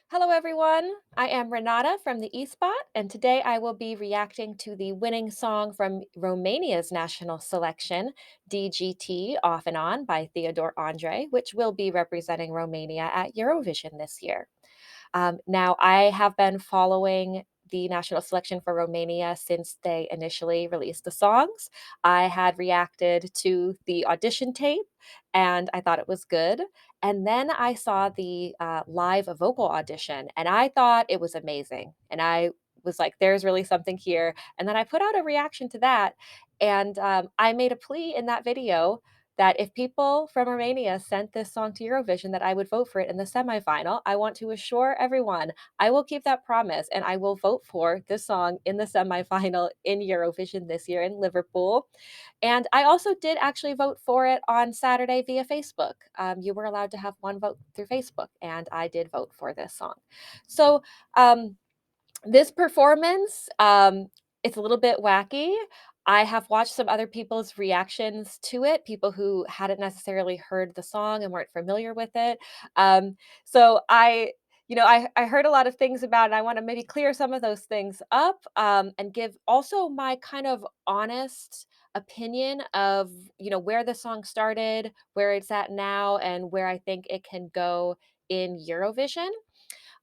Hello, everyone. I am Renata from the eSpot, and today I will be reacting to the winning song from Romania's national selection, D.G.T, Off and On by Theodor Andrei, which will be representing Romania at Eurovision this year. Now, I have been following the national selection for Romania since they initially released the songs. I had reacted to the audition tape and I thought it was good. And then I saw the live vocal audition and I thought it was amazing. And I was like, there's really something here. And then I put out a reaction to that. And I made a plea in that video that if people from Romania sent this song to Eurovision, that I would vote for it in the semifinal. I want to assure everyone I will keep that promise and I will vote for this song in the semifinal in Eurovision this year in Liverpool. And I also did actually vote for it on Saturday via Facebook. You were allowed to have one vote through Facebook, and I did vote for this song. So, um, this performance, it's a little bit wacky. I have watched some other people's reactions to it, people who hadn't necessarily heard the song and weren't familiar with it. Um, so I heard a lot of things about it. I want to maybe clear some of those things up and give also my kind of honest opinion of where the song started, where it's at now, and where I think it can go in Eurovision.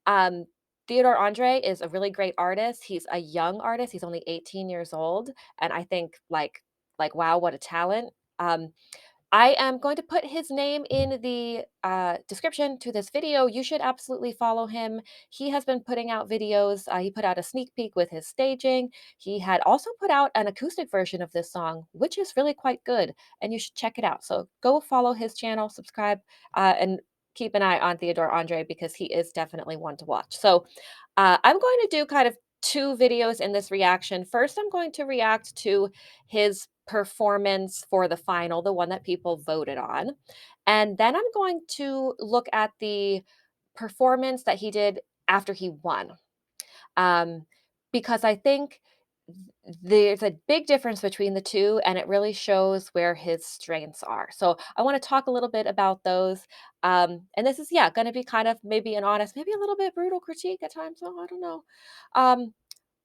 Um, Theodor Andrei is a really great artist. He's a young artist. He's only 18 years old, and I think wow, what a talent. Um, I am going to put his name in the description to this video. You should absolutely follow him. He has been putting out videos. He put out a sneak peek with his staging. He had also put out an acoustic version of this song, which is really quite good, and you should check it out. So go follow his channel, subscribe, and keep an eye on Theodore Andre because he is definitely one to watch. So I'm going to do kind of two videos in this reaction. First, I'm going to react to his performance for the final, the one that people voted on. And then I'm going to look at the performance that he did after he won. Um, because I think there's a big difference between the two, and it really shows where his strengths are. So I want to talk a little bit about those. And this is, yeah, going to be kind of maybe an honest, maybe a little bit brutal critique at times. So I don't know. Um,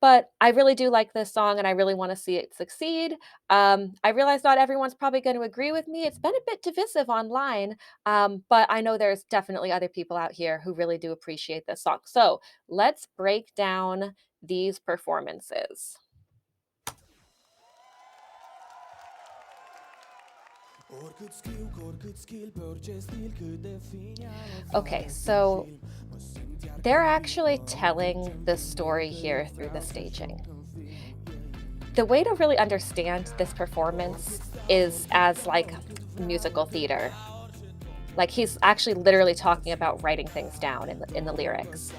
but I really do like this song and I really want to see it succeed. I realize not everyone's probably going to agree with me. It's been a bit divisive online, but I know there's definitely other people out here who really do appreciate this song. So let's break down these performances. Okay, so they're actually telling the story here through the staging. The way to really understand this performance is as like musical theater. Like he's actually literally talking about writing things down in the lyrics.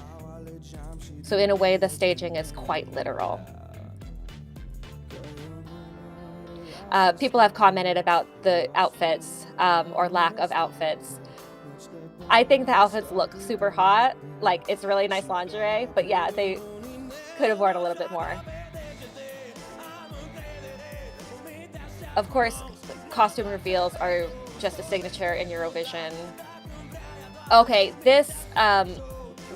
So in a way, the staging is quite literal. People have commented about the outfits or lack of outfits. I think the outfits look super hot. Like it's really nice lingerie, but yeah, they could have worn a little bit more. Of course, costume reveals are just a signature in Eurovision. Okay,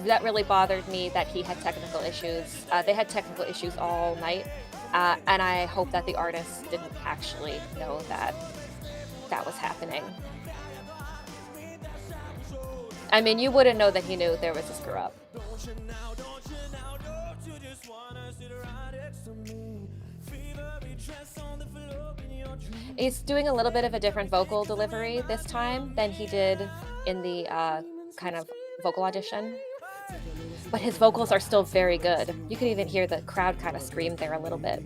that really bothered me that he had technical issues. They had technical issues all night, and I hope that the artists didn't actually know that that was happening. I mean, you wouldn't know that he knew there was a screw up. He's doing a little bit of a different vocal delivery this time than he did in the kind of vocal audition. But his vocals are still very good. You can even hear the crowd kind of scream there a little bit.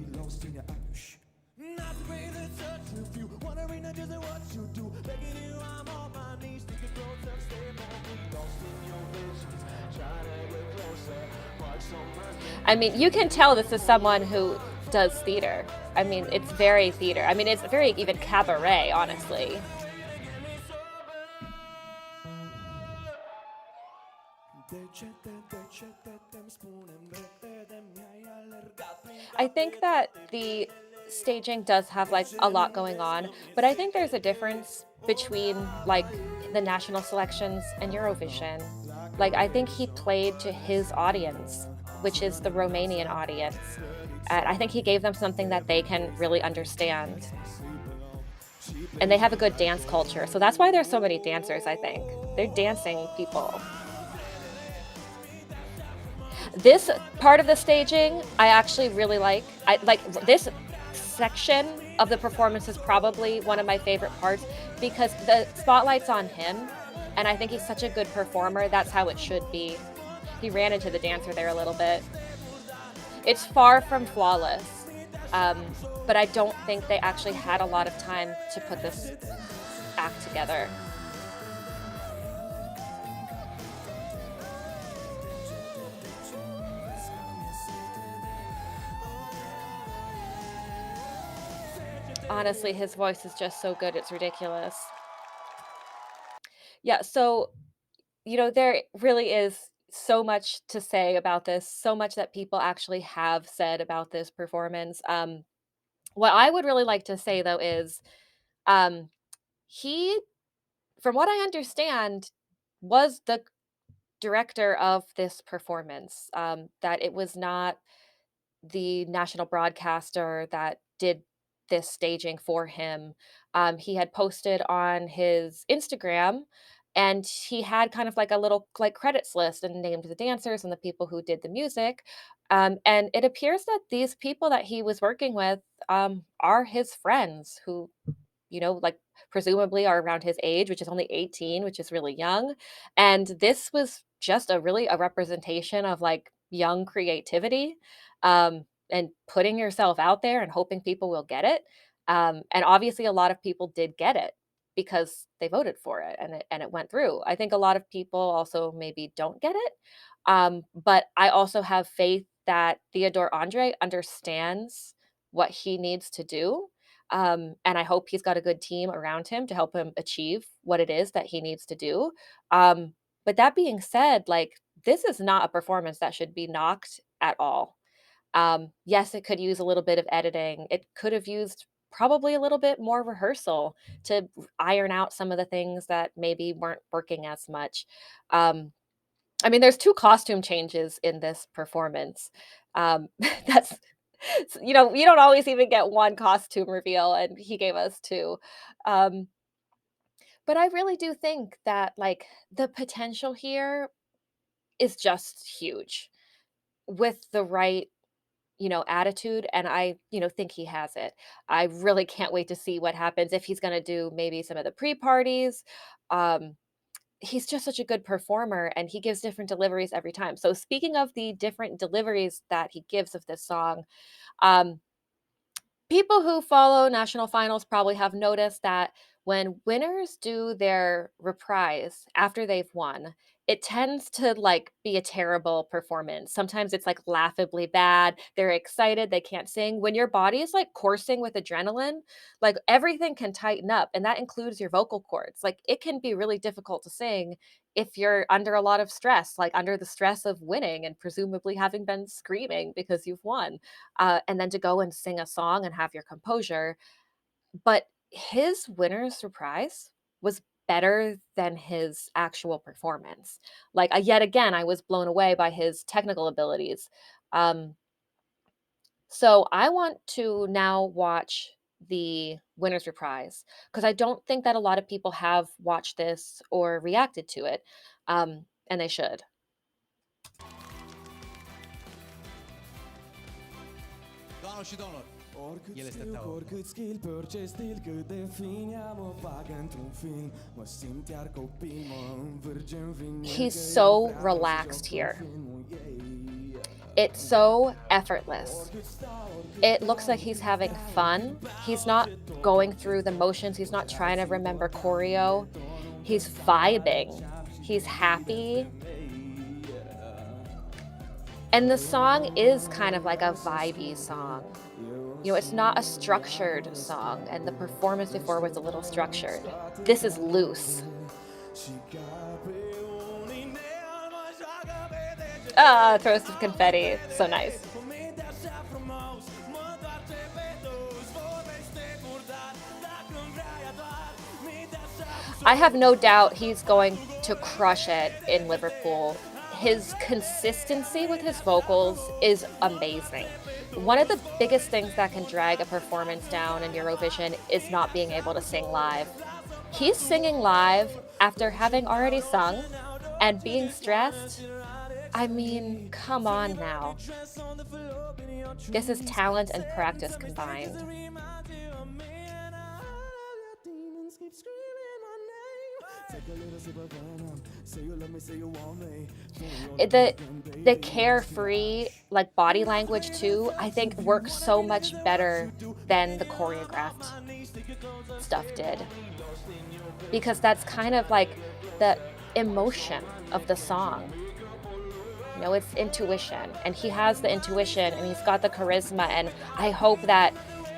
I mean, you can tell this is someone who does theater. I mean, it's very theater. I mean, it's very even cabaret, honestly. I think that the staging does have like a lot going on, but I think there's a difference between like the national selections and Eurovision. Like, I think he played to his audience, which is the Romanian audience, and I think he gave them something that they can really understand, and they have a good dance culture, so that's why there's so many dancers, I think. They're dancing people. This part of the staging, I actually really like. I like this section of the performance is probably one of my favorite parts because the spotlight's on him, and I think he's such a good performer, that's how it should be. He ran into the dancer there a little bit. It's far from flawless, but I don't think they actually had a lot of time to put this act together. Honestly, his voice is just so good, it's ridiculous. Yeah, so, there really is so much to say about this, so much that people actually have said about this performance. What I would really like to say though is, um, he, from what I understand, was the director of this performance. That it was not the national broadcaster that did this staging for him. He had posted on his Instagram and he had kind of like a little like credits list and named the dancers and the people who did the music. And it appears that these people that he was working with are his friends who like presumably are around his age, which is only 18, which is really young. And this was just a representation of like young creativity and putting yourself out there and hoping people will get it. And obviously, a lot of people did get it because they voted for it and it went through. I think a lot of people also maybe don't get it. But I also have faith that Theodor Andrei understands what he needs to do and I hope he's got a good team around him to help him achieve what it is that he needs to do. But that being said, like this is not a performance that should be knocked at all. Yes, it could use a little bit of editing. It could have used probably a little bit more rehearsal to iron out some of the things that maybe weren't working as much. Um, I mean, there's 2 costume changes in this performance. That's you don't always even get 1 costume reveal, and he gave us 2. Um, but I really do think that, like, the potential here is just huge with the right, attitude, and I think he has it. I really can't wait to see what happens if he's gonna do maybe some of the pre-parties. Um, he's just such a good performer and he gives different deliveries every time. So speaking of the different deliveries that he gives of this song, um, people who follow national finals probably have noticed that when winners do their reprise after they've won, it tends to like be a terrible performance. Sometimes it's like laughably bad. They're excited, they can't sing. When your body is like coursing with adrenaline, like everything can tighten up, and that includes your vocal cords. Like it can be really difficult to sing if you're under a lot of stress, like under the stress of winning and presumably having been screaming because you've won and then to go and sing a song and have your composure. But his winner's surprise was better than his actual performance. Like, yet again, I was blown away by his technical abilities. Um, so I want to now watch the winner's reprise because I don't think that a lot of people have watched this or reacted to it, and they should. Doamnelor și domnilor, Oricât el este scriu, cu Teo. oricât skill, pe orice stil, cât de fin ea mă bagă într-un film. Mă simt iar copil, mă învârge în vinil, He's că so eu vreau să relaxed joc în here. filmul ei. It's so effortless. It looks like he's having fun. He's not going through the motions. He's not trying to remember choreo. He's vibing. He's happy. And the song is kind of like a vibey song. It's not a structured song, and the performance before was a little structured. This is loose. Și ca pe un inel mă joacă pe deget. Ah, throws some confetti. So nice. Cu mintea așa frumos, mă întoarce pe dus, vorbește murdar, dacă îmi vrea ea doar. Mintea așa I have no doubt he's going to crush it in Liverpool. His consistency with his vocals is amazing. One of the biggest things that can drag a performance down in Eurovision is not being able to sing live. He's singing live after having already sung and being stressed. I mean, come on now. This is talent and practice combined. The carefree, like, body language too, I think works so much better than the choreographed stuff did, because that's kind of like the emotion of the song. You know, it's intuition, and he has the intuition, and he's got the charisma, and I hope that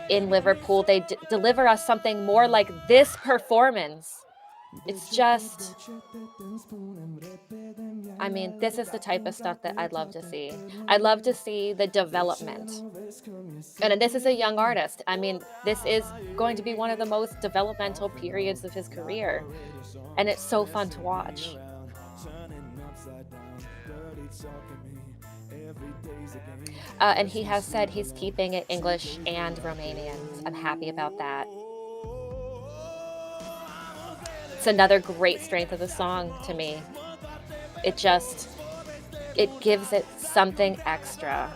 in Liverpool, they deliver us something more like this performance. It's just I mean, this is the type of stuff that I'd love to see. I'd love to see the development. And this is a young artist. I mean, this is going to be one of the most developmental periods of his career, and it's so fun to watch. And he has said he's keeping it English and Romanian. I'm happy about that. It's another great strength of the song to me. It just it gives it something extra.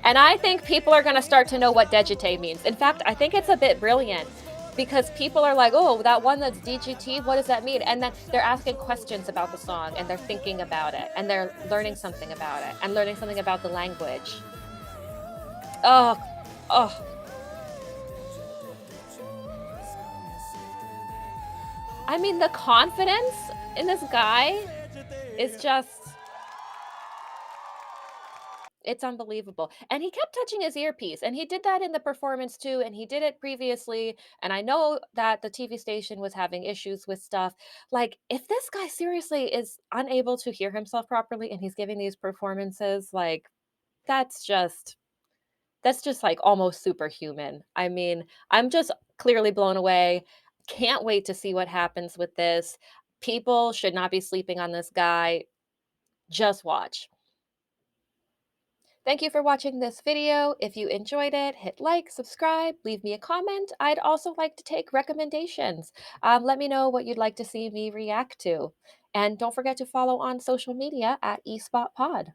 And I think people are gonna start to know what D.G.T means. In fact, I think it's a bit brilliant because people are like, "Oh, that one that's D.G.T, what does that mean?" And then they're asking questions about the song, and they're thinking about it, and they're learning something about it, and learning something about the language. Oh, oh, I mean, the confidence in this guy is just it's unbelievable, and he kept touching his earpiece, and he did that in the performance too, and he did it previously, and I know that the TV station was having issues with stuff. Like, if this guy seriously is unable to hear himself properly and he's giving these performances, like, that's just like, almost superhuman. I mean, I'm just clearly blown away. Can't wait to see what happens with this. People should not be sleeping on this guy. Just watch. Thank you for watching this video. If you enjoyed it, hit like, subscribe, leave me a comment. I'd also like to take recommendations. Let me know what you'd like to see me react to. And don't forget to follow on social media at eSpotPod.